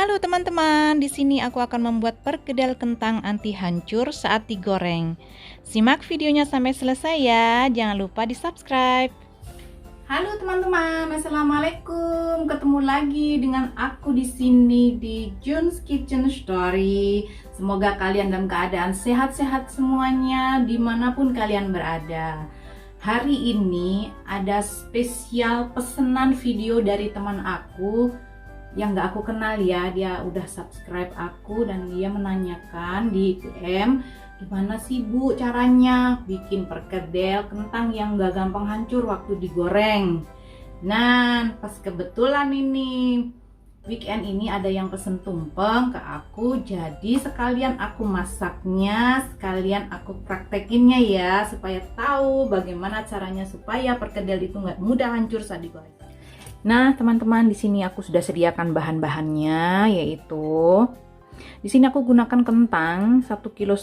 Halo teman-teman, di sini aku akan membuat perkedel kentang anti hancur saat digoreng. Simak videonya sampai selesai ya, jangan lupa di-subscribe. Halo teman-teman, assalamualaikum. Ketemu lagi dengan aku di sini di Jun's Kitchen Story. Semoga kalian dalam keadaan sehat-sehat semuanya, dimanapun kalian berada. Hari ini ada spesial pesanan video dari teman aku yang gak aku kenal ya. Dia udah subscribe aku dan dia menanyakan di DM, gimana sih Bu caranya bikin perkedel kentang yang gak gampang hancur waktu digoreng. Nah, pas kebetulan ini weekend ini ada yang pesen tumpeng ke aku, jadi sekalian aku masaknya, sekalian aku praktekinnya ya, supaya tahu bagaimana caranya supaya perkedel itu nggak mudah hancur saat digoreng. Nah, teman-teman, di sini aku sudah sediakan bahan-bahannya, yaitu di sini aku gunakan kentang 1,5 kilo.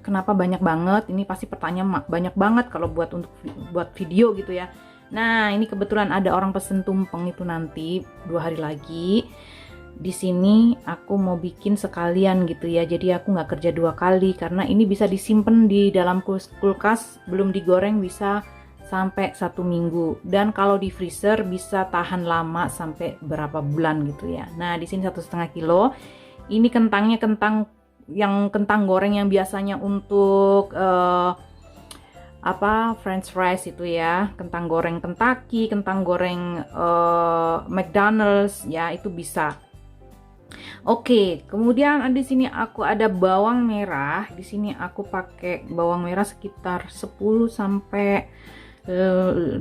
Kenapa banyak banget? Ini pasti pertanyaan banyak banget kalau buat video gitu ya. Nah, ini kebetulan ada orang pesen tumpeng itu nanti 2 hari lagi. Di sini aku mau bikin sekalian gitu ya. Jadi aku nggak kerja 2 kali karena ini bisa disimpan di dalam kulkas, belum digoreng bisa sampai 1 minggu, dan kalau di freezer bisa tahan lama sampai berapa bulan gitu ya. Nah, di sini 1,5 kilo. Ini kentangnya kentang goreng yang biasanya untuk French fries itu ya, kentang goreng Kentucky, kentang goreng McDonald's ya, itu bisa. Oke, kemudian di sini aku ada bawang merah. Di sini aku pakai bawang merah sekitar 10 sampai 12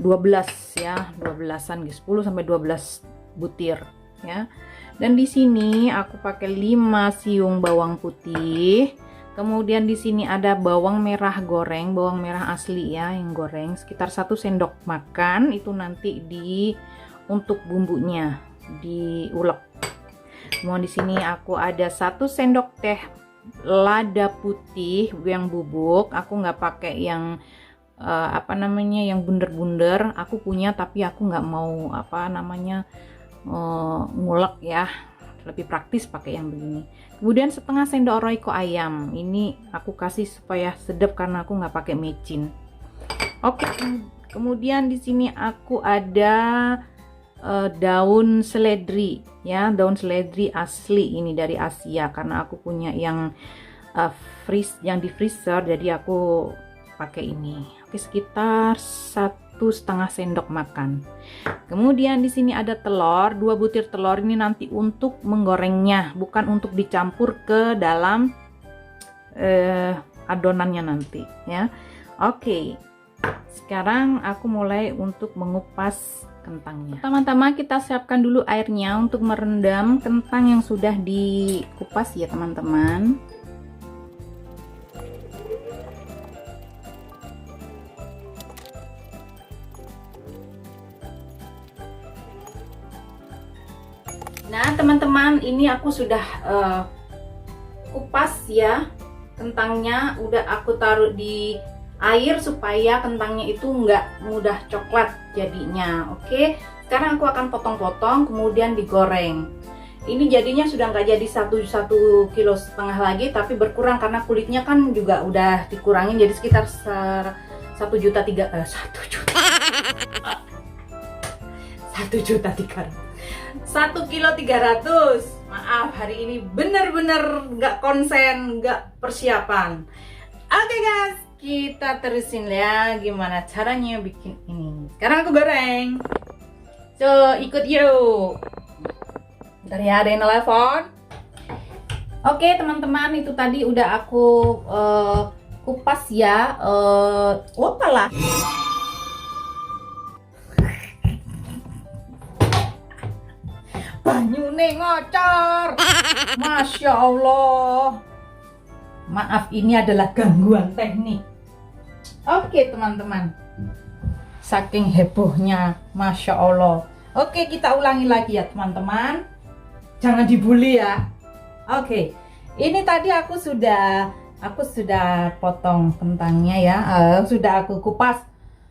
ya, 12-an, 10 sampai 12 butir ya. Dan di sini aku pakai 5 siung bawang putih. Kemudian di sini ada bawang merah goreng, bawang merah asli ya, yang goreng sekitar 1 sendok makan. Itu nanti untuk bumbunya diulek. Kemudian di sini aku ada 1 sendok teh lada putih yang bubuk. Aku nggak pakai yang yang bunder-bunder. Aku punya tapi aku nggak mau ngulek ya, lebih praktis pakai yang begini. Kemudian setengah sendok royco ayam, ini aku kasih supaya sedap karena aku nggak pakai micin. Oke, kemudian di sini aku ada daun seledri ya, daun seledri asli ini dari Asia karena aku punya yang di freezer, jadi aku pakai ini. Oke, sekitar 1,5 sendok makan. Kemudian di sini ada telur, 2 butir telur. Ini nanti untuk menggorengnya, bukan untuk dicampur ke dalam adonannya nanti ya. Oke, sekarang aku mulai untuk mengupas kentangnya. Pertama-tama kita siapkan dulu airnya untuk merendam kentang yang sudah dikupas ya teman-teman. Nah teman-teman, ini aku sudah kupas ya kentangnya, udah aku taruh di air supaya kentangnya itu nggak mudah coklat jadinya. Oke, sekarang aku akan potong-potong kemudian digoreng. Ini jadinya sudah nggak jadi 1,5 kilo lagi, tapi berkurang karena kulitnya kan juga udah dikurangin, jadi sekitar 1,3 juta 1,3 kilo 300. Maaf, hari ini bener-bener nggak konsen, nggak persiapan. Oke guys, kita terusin ya gimana caranya bikin ini. Sekarang aku goreng. So, ikut yuk. Bentar ya, ada yang telepon. Oke teman-teman, itu tadi udah aku kupas ya. Apalah. Banyune ngocor. Masya Allah. Maaf, ini adalah gangguan teknik. Oke teman-teman, saking hebohnya, Masya Allah. Oke, kita ulangi lagi ya teman-teman. Jangan dibully ya. Oke, ini tadi aku sudah potong kentangnya ya. Sudah aku kupas.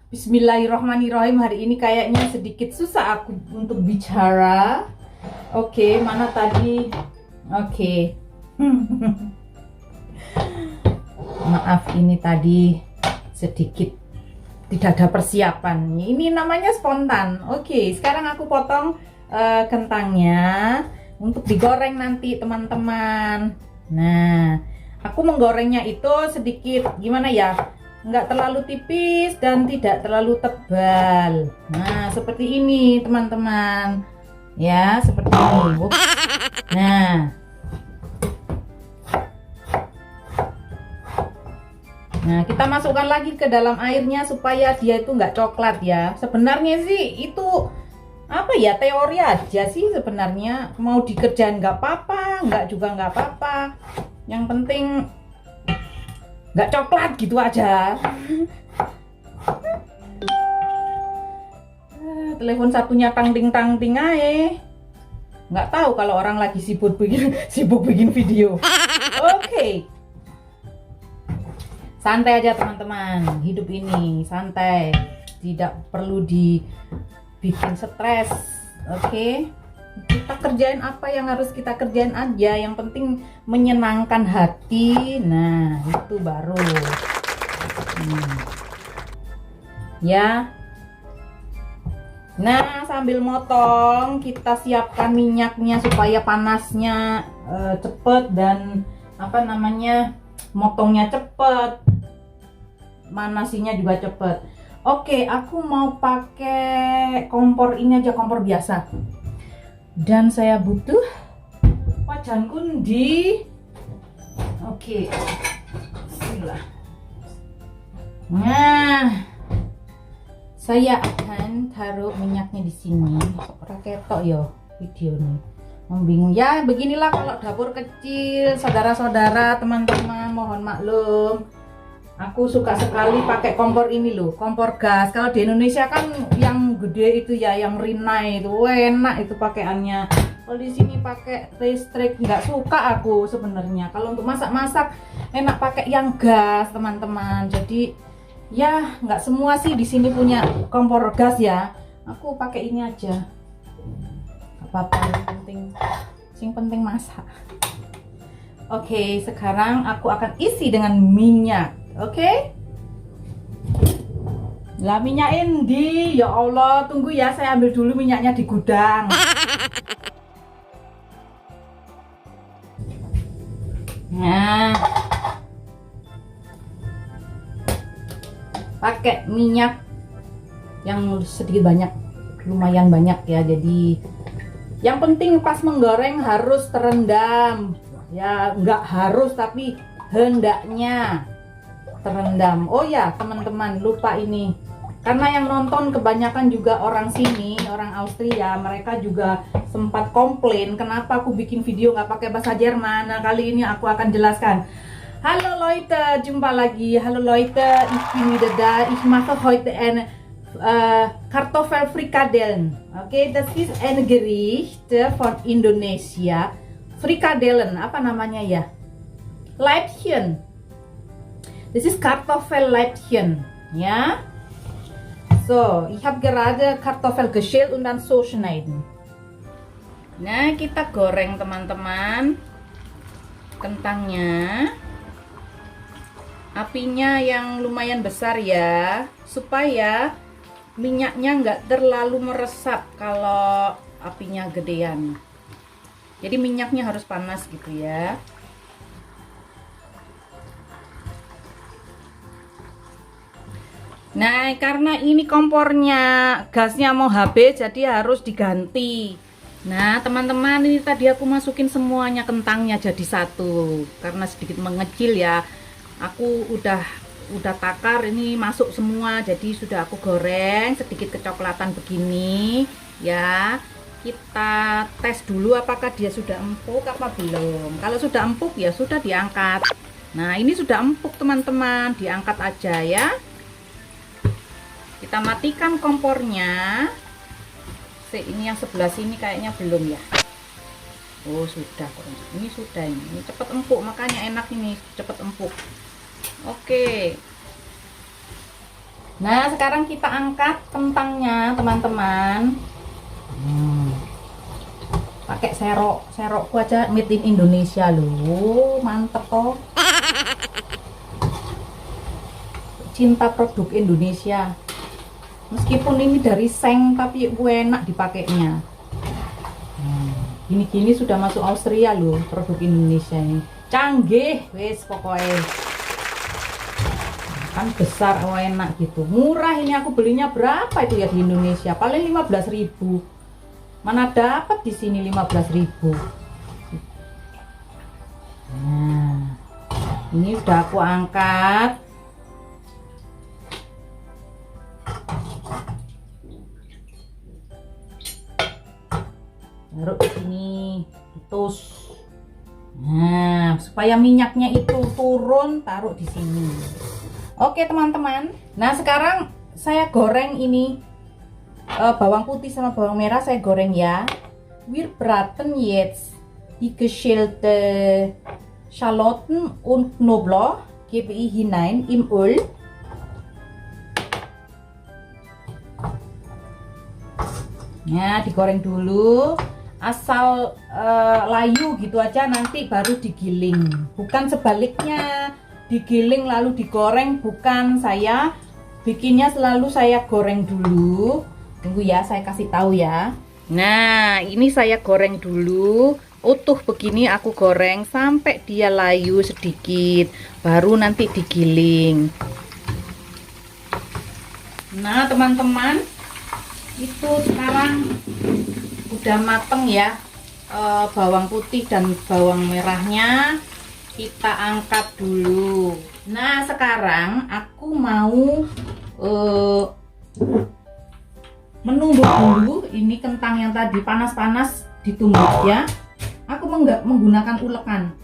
Bismillahirrohmanirrohim. Hari ini kayaknya sedikit susah aku untuk bicara. Oke, mana tadi? Oke. Maaf, ini tadi sedikit tidak ada persiapan. Ini namanya spontan. Oke, sekarang aku potong kentangnya untuk digoreng nanti, teman-teman. Nah, aku menggorengnya itu sedikit gimana ya? Nggak terlalu tipis dan tidak terlalu tebal. Nah, seperti ini, teman-teman. Ya, seperti ini. Nah, kita masukkan lagi ke dalam airnya supaya dia itu nggak coklat ya. Sebenarnya sih itu apa ya, teori aja sih sebenarnya. Mau dikerjain nggak apa-apa, nggak juga nggak apa-apa. Yang penting nggak coklat gitu aja. Telepon satunya tang ting aja. Nggak tahu kalau orang lagi sibuk bikin video. Oke. Santai aja teman-teman, hidup ini santai, tidak perlu dibikin stres. Oke, kita kerjain apa yang harus kita kerjain aja, yang penting menyenangkan hati. Nah, itu baru ya. Nah, sambil motong kita siapkan minyaknya supaya panasnya cepet dan apa namanya, motongnya cepet, manasinya juga cepet. Oke, aku mau pakai kompor ini aja, kompor biasa. Dan saya butuh wajan kundi. Oke, bismillah. Nah, saya akan taruh minyaknya di sini. Ora ketok yo video ini. Membingung ya, beginilah kalau dapur kecil, saudara-saudara, teman-teman, mohon maklum. Aku suka sekali pakai kompor ini loh, kompor gas. Kalau di Indonesia kan yang gede itu ya, yang Rinnai itu enak itu pakaiannya. Kalau di sini pakai listrik nggak suka aku sebenarnya. Kalau untuk masak-masak enak pakai yang gas, teman-teman. Jadi ya nggak semua sih di sini punya kompor gas ya. Aku pakai ini aja. Apa-apa, yang penting masak. Oke, sekarang aku akan isi dengan minyak. Oke, lah minyak ini ya Allah, tunggu ya, saya ambil dulu minyaknya di gudang. Nah, pakai minyak yang sedikit banyak, lumayan banyak ya. Jadi yang penting pas menggoreng harus terendam ya, nggak harus tapi hendaknya terendam. Oh ya teman-teman, lupa ini, karena yang nonton kebanyakan juga orang sini, orang Austria. Mereka juga sempat komplain kenapa aku bikin video nggak pakai bahasa Jerman. Nah, kali ini aku akan jelaskan. Halo Leute, jumpa lagi. Halo Leute, ich bin wieder da. Ich mache heute eine Kartoffelfrikadellen. Okay, das ist ein Gericht von Indonesia. Frikadellen, apa namanya ya? Leibchen. Das ist Kartoffelleibchen, ja? So, ich habe gerade Kartoffel geschält und dann so schneiden. Nah, kita goreng teman-teman kentangnya. Apinya yang lumayan besar ya, supaya minyaknya nggak terlalu meresap kalau apinya gedean. Jadi minyaknya harus panas gitu ya. Nah, karena ini kompornya gasnya mau habis, jadi harus diganti. Nah, teman-teman, ini tadi aku masukin semuanya kentangnya jadi satu. Karena sedikit mengecil ya. Aku udah takar, ini masuk semua, jadi sudah aku goreng sedikit kecoklatan begini ya. Kita tes dulu apakah dia sudah empuk apa belum. Kalau sudah empuk ya sudah diangkat. Nah, ini sudah empuk teman-teman, diangkat aja ya. Kita matikan kompornya. Ini yang sebelah sini kayaknya belum ya. Oh sudah, ini sudah, ini cepat empuk, makanya enak ini, cepat empuk. Oke. Nah, sekarang kita angkat kentangnya teman-teman. pakai serokku aja made in Indonesia loh, mantep toh. Cinta produk Indonesia, meskipun ini dari Seng tapi enak dipakainya. Gini-gini sudah masuk Austria loh, produk Indonesia ini canggih wes pokoknya kan besar, enak gitu, murah. Ini aku belinya berapa itu ya di Indonesia, paling 15.000. Mana dapat di sini 15.000. Nah, ini sudah aku angkat. Taruh di sini, tus. Nah, supaya minyaknya itu turun, taruh di sini. Oke teman-teman. Nah sekarang saya goreng ini bawang putih sama bawang merah saya goreng ya. Wir braten jetzt die geschälte Schalotten und Knoblauch gebe ich hinein im Öl. Nah digoreng dulu, asal layu gitu aja, nanti baru digiling, bukan sebaliknya, digiling lalu digoreng, bukan. Saya bikinnya selalu saya goreng dulu. Tunggu ya, saya kasih tahu ya. Nah ini saya goreng dulu utuh begini, aku goreng sampai dia layu sedikit, baru nanti digiling. Nah teman-teman, itu sekarang udah mateng ya, bawang putih dan bawang merahnya kita angkat dulu. Nah sekarang aku mau menumbuk dulu ini kentang yang tadi panas-panas, ditumbuk ya. Aku menggunakan ulekan.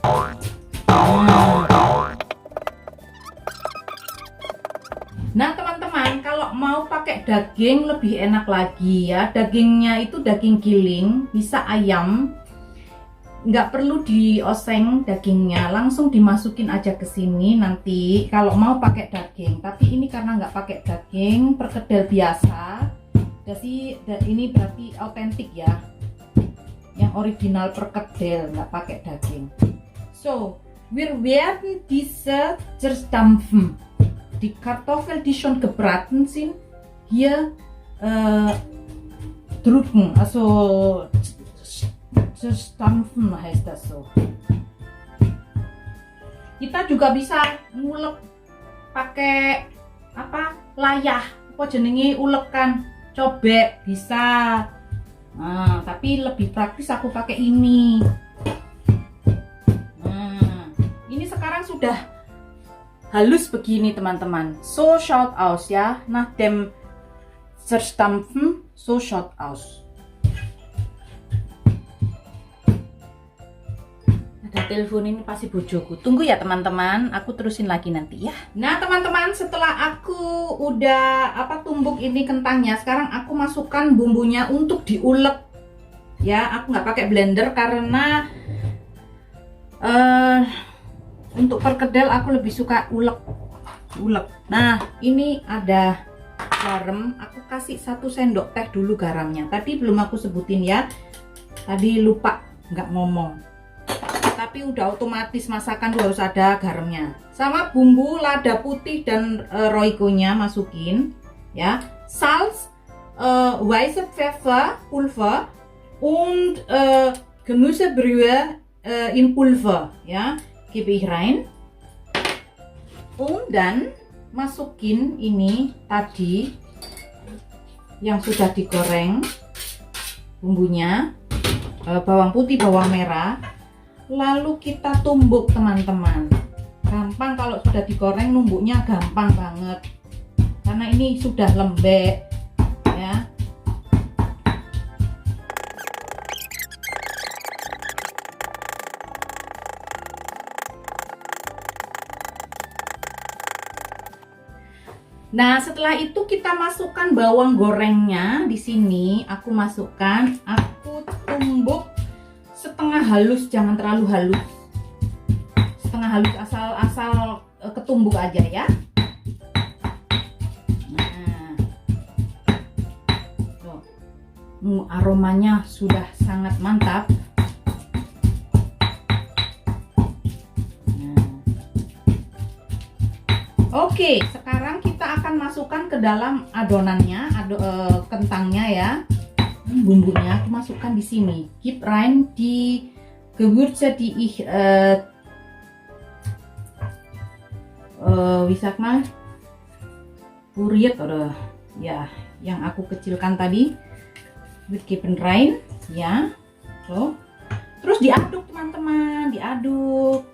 Nah teman-teman, kalau mau pakai daging lebih enak lagi ya. Dagingnya itu daging giling, bisa ayam. Nggak perlu dioseng dagingnya, langsung dimasukin aja ke sini nanti kalau mau pakai daging. Tapi ini karena nggak pakai daging, perkedel biasa. Jadi ini berarti autentik ya, yang original perkedel, nggak pakai daging. So, wir werden diese zerstampfen. Die Kartoffel, die schon gebraten sind, hier drücken, also zerstampfen heißt das so. Kita juga bisa ngulek pakai apa, layah, apa jenenge, ulekan, cobek bisa. Nah, tapi lebih praktis aku pakai ini. Nah, ini sekarang sudah halus begini teman-teman. So schaut aus ya, nach dem zerstampfen, so schaut aus. Ada telepon, ini pasti bojoku. Tunggu ya teman-teman, aku terusin lagi nanti ya. Nah teman-teman, setelah aku udah tumbuk ini kentangnya, sekarang aku masukkan bumbunya untuk diulek ya. Aku nggak pakai blender karena untuk perkedel aku lebih suka ulek. Nah ini ada garam, aku kasih 1 sendok teh dulu garamnya. Tadi belum aku sebutin ya, tadi lupa nggak ngomong. Tapi udah otomatis masakan tuh harus ada garamnya. Sama bumbu lada putih dan roiko-nya masukin ya. Salz, weiße Pfeffer Pulver und Gemüsebrühe in Pulver ya. Gebe ich rein. Dan masukin ini tadi yang sudah digoreng bumbunya, bawang putih, bawang merah, lalu kita tumbuk teman-teman. Gampang kalau sudah digoreng, numbuknya gampang banget karena ini sudah lembek ya. Nah, setelah itu kita masukkan bawang gorengnya di sini. Aku masukkan, aku tumbuk setengah halus, jangan terlalu halus. Setengah halus, asal ketumbuk aja ya. Nah, tuh. Aromanya sudah sangat mantap. Oke, sekarang kita akan masukkan ke dalam adonannya, kentangnya ya. Bumbunya aku masukkan di sini. Gib rein die Gewürze, die ich wie sagt man, puriert oder ya, yang aku kecilkan tadi. Wir geben rein, ya. So. Terus diaduk teman-teman, diaduk.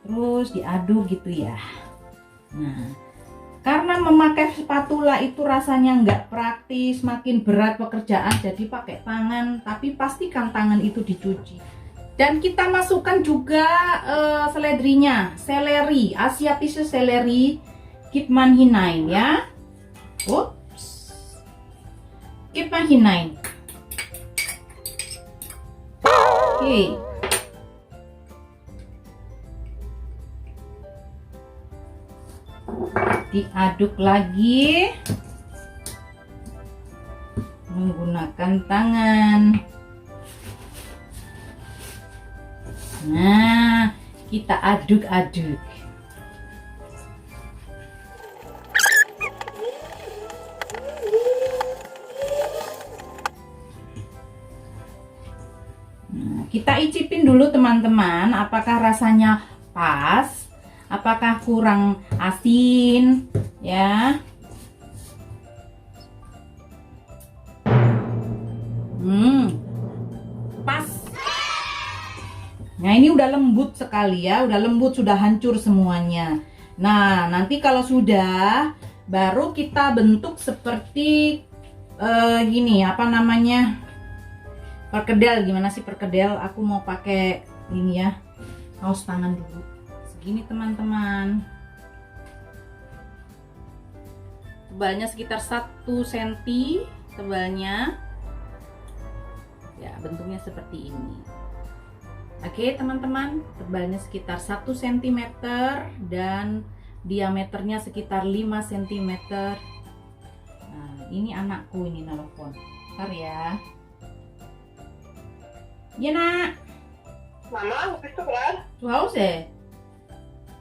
Terus diaduk gitu ya. Nah, karena memakai spatula itu rasanya nggak praktis, makin berat pekerjaan, jadi pakai tangan. Tapi pastikan tangan itu dicuci. Dan kita masukkan juga seledrinya, seleri, asiatische seleri, gibt man hinein ya. Ups, gibt man hinein. Oke. Diaduk lagi menggunakan tangan. Nah, kita aduk-aduk. Nah, kita icipin dulu teman-teman, apakah rasanya pas, apakah kurang asin, ya. Pas. Nah, ini udah lembut sekali ya, udah lembut, sudah hancur semuanya. Nah, nanti kalau sudah, baru kita bentuk seperti gini, apa namanya, perkedel. Gimana sih perkedel? Aku mau pakai ini ya, kaos tangan dulu. Segini teman-teman. Tebalnya sekitar 1 cm tebalnya. Ya, bentuknya seperti ini. Oke teman-teman, tebalnya sekitar 1 cm dan diameternya sekitar 5 cm. Nah, ini anakku ini nelfon. Bentar ya. Ya nak. Mama, wo bist du gerade? Zu Hause.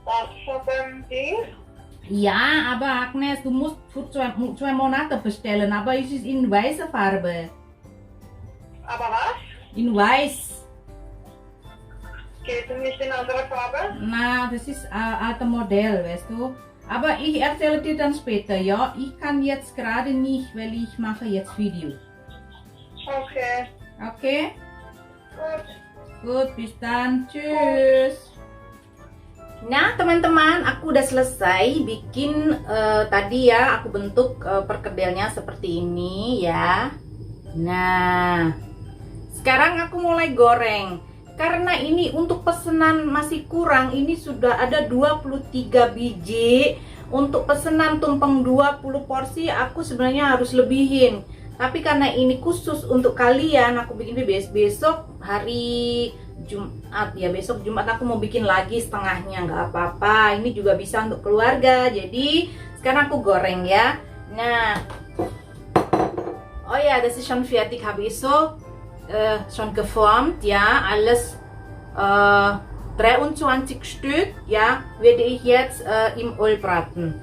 Warst du schon beim Ding? Ja, aber Agnes, du musst für 2 Monate bestellen, aber es ist in weißer Farbe. Aber was? In weiß. Geht es nicht in andere Farbe? Na, das ist ein alter Modell, weißt du. Aber ich erzähle dir dann später, ja. Ich kann jetzt gerade nicht, weil ich mache jetzt Videos. Okay, Okay? gut. Gut, bis dann. Tschüss. Nah, teman-teman, aku udah selesai bikin tadi ya. Aku bentuk perkedelnya seperti ini ya. Nah, sekarang aku mulai goreng. Karena ini untuk pesanan masih kurang, ini sudah ada 23 biji. Untuk pesanan tumpeng 20 porsi, aku sebenarnya harus lebihin. Tapi karena ini khusus untuk kalian, aku bikin besok hari Jumat ya. Besok Jumat aku mau bikin lagi setengahnya, nggak apa-apa. Ini juga bisa untuk keluarga. Jadi sekarang aku goreng ya. Nah, oh ja, das ist schon fertig, habe ich so schon geformt, ja, alles 23 Stück, ja, werde ich jetzt im Öl braten.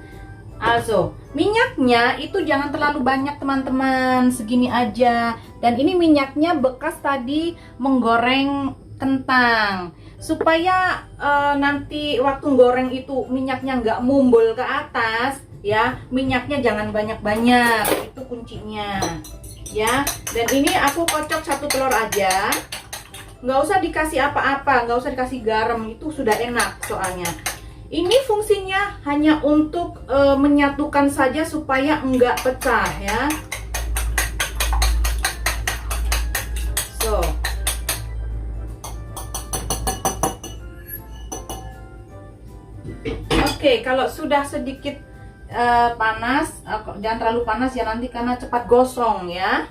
Also, minyaknya itu jangan terlalu banyak teman-teman, segini aja. Dan ini minyaknya bekas tadi menggoreng kentang, supaya nanti waktu goreng itu minyaknya nggak mumbul ke atas, ya. Minyaknya jangan banyak-banyak, itu kuncinya. Ya, dan ini aku kocok 1 telur aja, nggak usah dikasih apa-apa, nggak usah dikasih garam, itu sudah enak soalnya. Ini fungsinya hanya untuk menyatukan saja supaya enggak pecah ya. So, oke, kalau sudah sedikit panas, jangan terlalu panas ya nanti karena cepat gosong ya.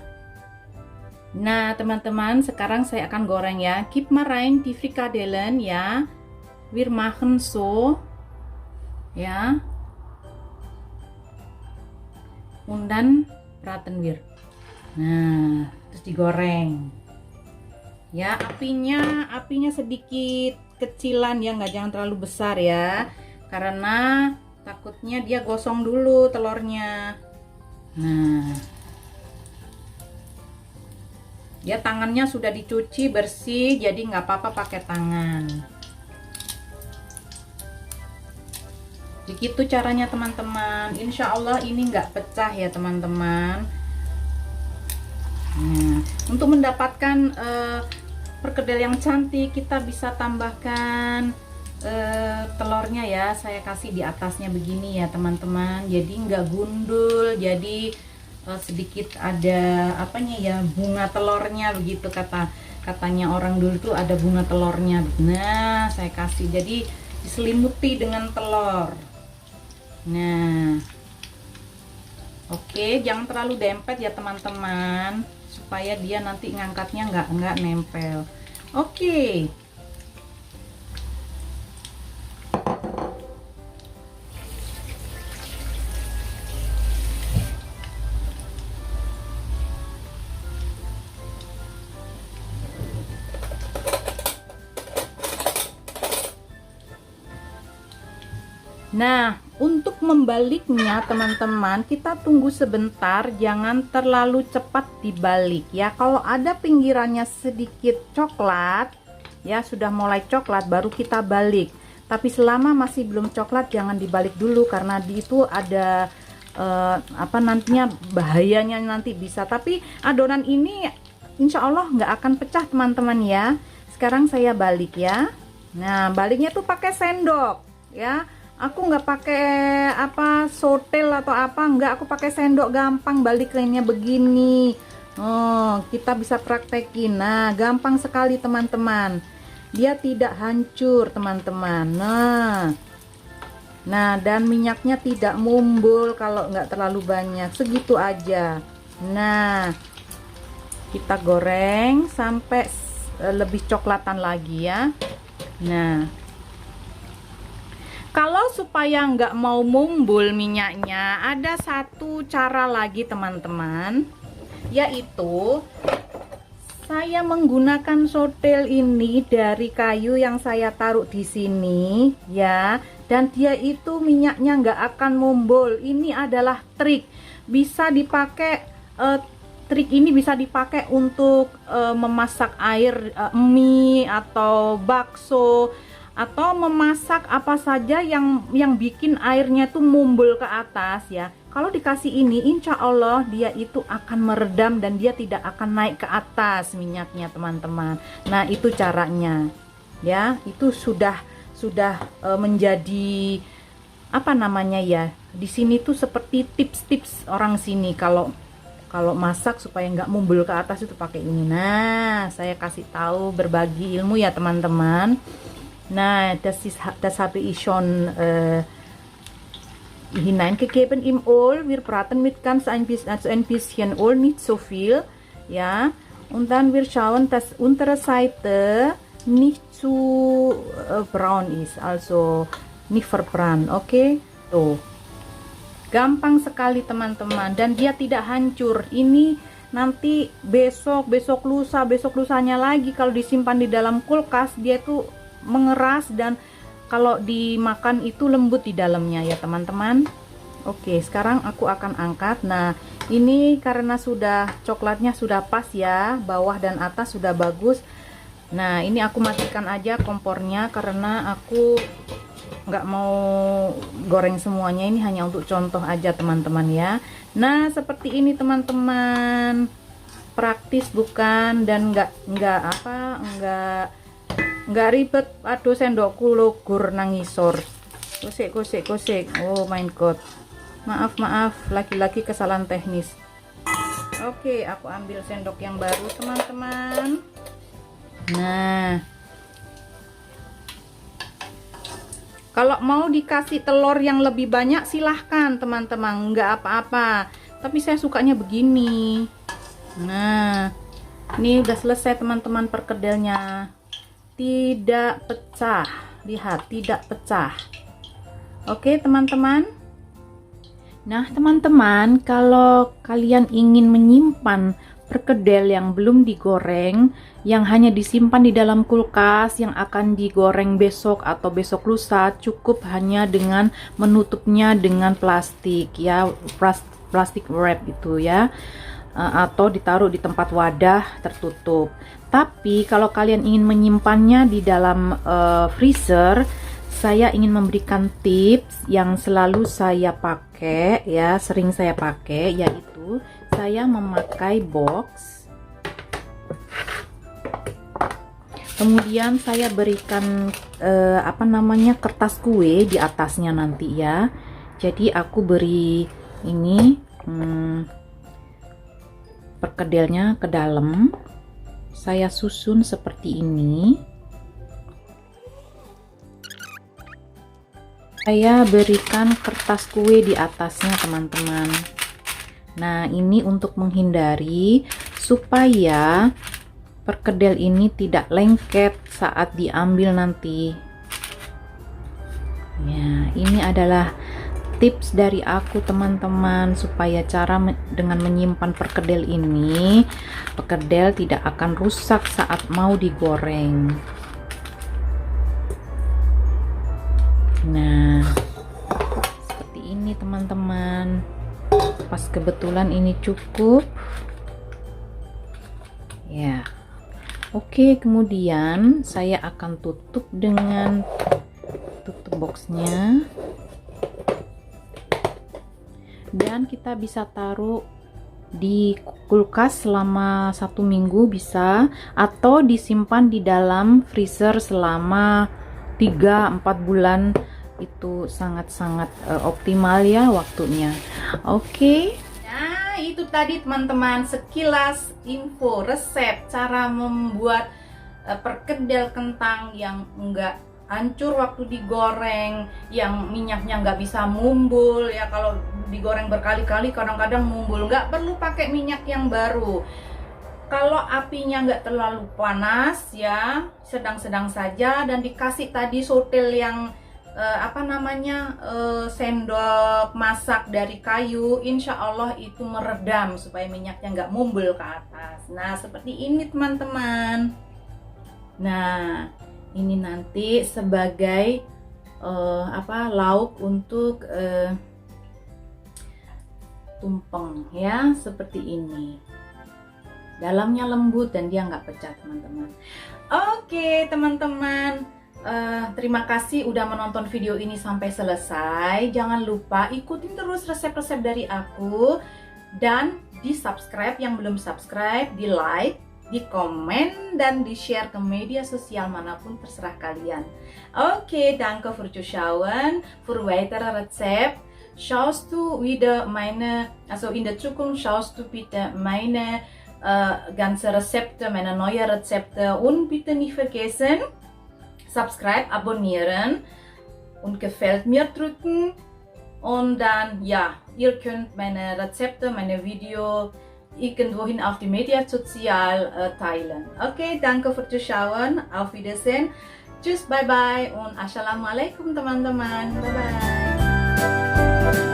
Nah teman-teman, sekarang saya akan goreng ya. Gib mal rein die Frikadellen ya. Wir machen so ya. Und dann braten wir. Nah, terus digoreng. Ya, apinya sedikit kecilan ya, nggak jangan terlalu besar ya. Karena takutnya dia gosong dulu telurnya. Nah, ya tangannya sudah dicuci bersih, jadi nggak apa-apa pakai tangan. Begitu caranya teman-teman. Insya Allah ini nggak pecah ya teman-teman. Nah, untuk mendapatkan perkedel yang cantik, kita bisa tambahkan telurnya ya. Saya kasih di atasnya begini ya teman-teman. Jadi nggak gundul, jadi sedikit ada apanya ya, bunga telurnya begitu katanya orang dulu tuh ada bunga telurnya. Nah, saya kasih jadi diselimuti dengan telur. Nah, oke, jangan terlalu dempet ya teman-teman, supaya dia nanti ngangkatnya nggak nempel. Oke. Nah, untuk membaliknya teman-teman, kita tunggu sebentar, jangan terlalu cepat dibalik ya. Kalau ada pinggirannya sedikit coklat, ya sudah mulai coklat, baru kita balik. Tapi selama masih belum coklat, jangan dibalik dulu karena di itu ada apa nantinya bahayanya nanti bisa. Tapi adonan ini insya Allah nggak akan pecah teman-teman ya. Sekarang saya balik ya. Nah, baliknya tuh pakai sendok ya. Aku nggak pakai apa sotel atau apa, nggak, aku pakai sendok, gampang balik lainnya begini. Oh, kita bisa praktekin. Nah, gampang sekali teman-teman. Dia tidak hancur teman-teman. Nah, dan minyaknya tidak mumbul kalau nggak terlalu banyak, segitu aja. Nah, kita goreng sampai lebih coklatan lagi ya. Nah, kalau supaya nggak mau mumbul minyaknya, ada satu cara lagi teman-teman, yaitu saya menggunakan sotel ini dari kayu yang saya taruh di sini ya, dan dia itu minyaknya nggak akan mumbul. Ini adalah trik, bisa dipakai. Trik ini bisa dipakai untuk memasak air mie atau bakso, atau memasak apa saja yang bikin airnya tuh mumbul ke atas ya. Kalau dikasih ini, insya Allah dia itu akan meredam dan dia tidak akan naik ke atas minyaknya teman-teman. Nah, itu caranya ya. Itu sudah menjadi apa namanya ya, di sini tuh seperti tips-tips orang sini kalau masak supaya nggak mumbul ke atas itu pakai ini. Nah, saya kasih tahu, berbagi ilmu ya teman-teman. Nah, das habe ich schon hineingegeben im Öl. Wir braten mit ganz ein bisschen Öl, nicht so viel, ja. Und dann wir schauen, dass untere Seite nicht zu braun ist, also nicht verbrannt, oke? Tuh, gampang sekali teman-teman, dan dia tidak hancur. Ini nanti besok lusanya lagi kalau disimpan di dalam kulkas, dia tuh mengeras dan kalau dimakan itu lembut di dalamnya ya teman-teman. Oke, sekarang aku akan angkat. Nah, ini karena sudah coklatnya sudah pas ya, bawah dan atas sudah bagus. Nah, ini aku matikan aja kompornya karena aku nggak mau goreng semuanya, ini hanya untuk contoh aja teman-teman ya. Nah, seperti ini teman-teman, praktis bukan, dan nggak ribet. Aduh, sendokku logur nangisor, kosek. Oh my god, maaf lagi-lagi kesalahan teknis. Oke, aku ambil sendok yang baru teman-teman. Nah, kalau mau dikasih telur yang lebih banyak silahkan teman-teman, nggak apa-apa, tapi saya sukanya begini. Nah, ini udah selesai teman-teman perkedelnya. Tidak pecah, lihat, tidak pecah. Oke teman-teman, Nah, teman-teman, kalau kalian ingin menyimpan perkedel yang belum digoreng, yang hanya disimpan di dalam kulkas, yang akan digoreng besok atau besok lusa, cukup hanya dengan menutupnya dengan plastik ya, plastik wrap itu ya, atau ditaruh di tempat wadah tertutup. Tapi kalau kalian ingin menyimpannya di dalam freezer, saya ingin memberikan tips yang selalu saya pakai ya, sering saya pakai, yaitu saya memakai box. Kemudian saya berikan kertas kue di atasnya nanti ya. Jadi aku beri ini perkedelnya ke dalam. Saya susun seperti ini. Saya berikan kertas kue di atasnya, teman-teman. Nah, ini untuk menghindari supaya perkedel ini tidak lengket saat diambil nanti. Ya, ini adalah tips dari aku, teman-teman, supaya cara dengan menyimpan perkedel ini, perkedel tidak akan rusak saat mau digoreng. Nah, seperti ini, teman-teman. Pas kebetulan ini cukup ya. Oke, kemudian saya akan tutup dengan tutup boxnya, dan kita bisa taruh di kulkas selama 1 minggu bisa, atau disimpan di dalam freezer selama 3-4 bulan. Itu sangat-sangat optimal ya waktunya. Oke. Nah, itu tadi teman-teman sekilas info resep cara membuat perkedel kentang yang enggak hancur waktu digoreng, yang minyaknya nggak bisa mumbul ya. Kalau digoreng berkali-kali kadang-kadang mumbul, nggak perlu pakai minyak yang baru. Kalau apinya nggak terlalu panas ya, sedang-sedang saja, dan dikasih tadi sotel yang sendok masak dari kayu, insya Allah itu meredam supaya minyaknya nggak mumbul ke atas. Nah, seperti ini teman-teman. Nah, ini nanti sebagai lauk untuk tumpeng ya, seperti ini. Dalamnya lembut dan dia nggak pecah, teman-teman. Oke, teman-teman. Terima kasih udah menonton video ini sampai selesai. Jangan lupa ikutin terus resep-resep dari aku, dan di subscribe yang belum subscribe, di like, di komen, dan di share ke media sosial manapun terserah kalian. Oke, danke für Zuschauen, für weitere Rezept. Schaust du wieder meine, also in der Zukunft schaust du bitte meine ganze Rezepte, meine neue Rezepte, und bitte nicht vergessen, subscribe, abonnieren und gefällt mir drücken, und dann ja, ihr könnt meine Rezepte, meine Video irgendwohin auf die Media sozial teilen. Okay, danke für Zuschauen, auf Wiedersehen, tschüss, bye bye, und assalamualaikum teman-teman, bye bye.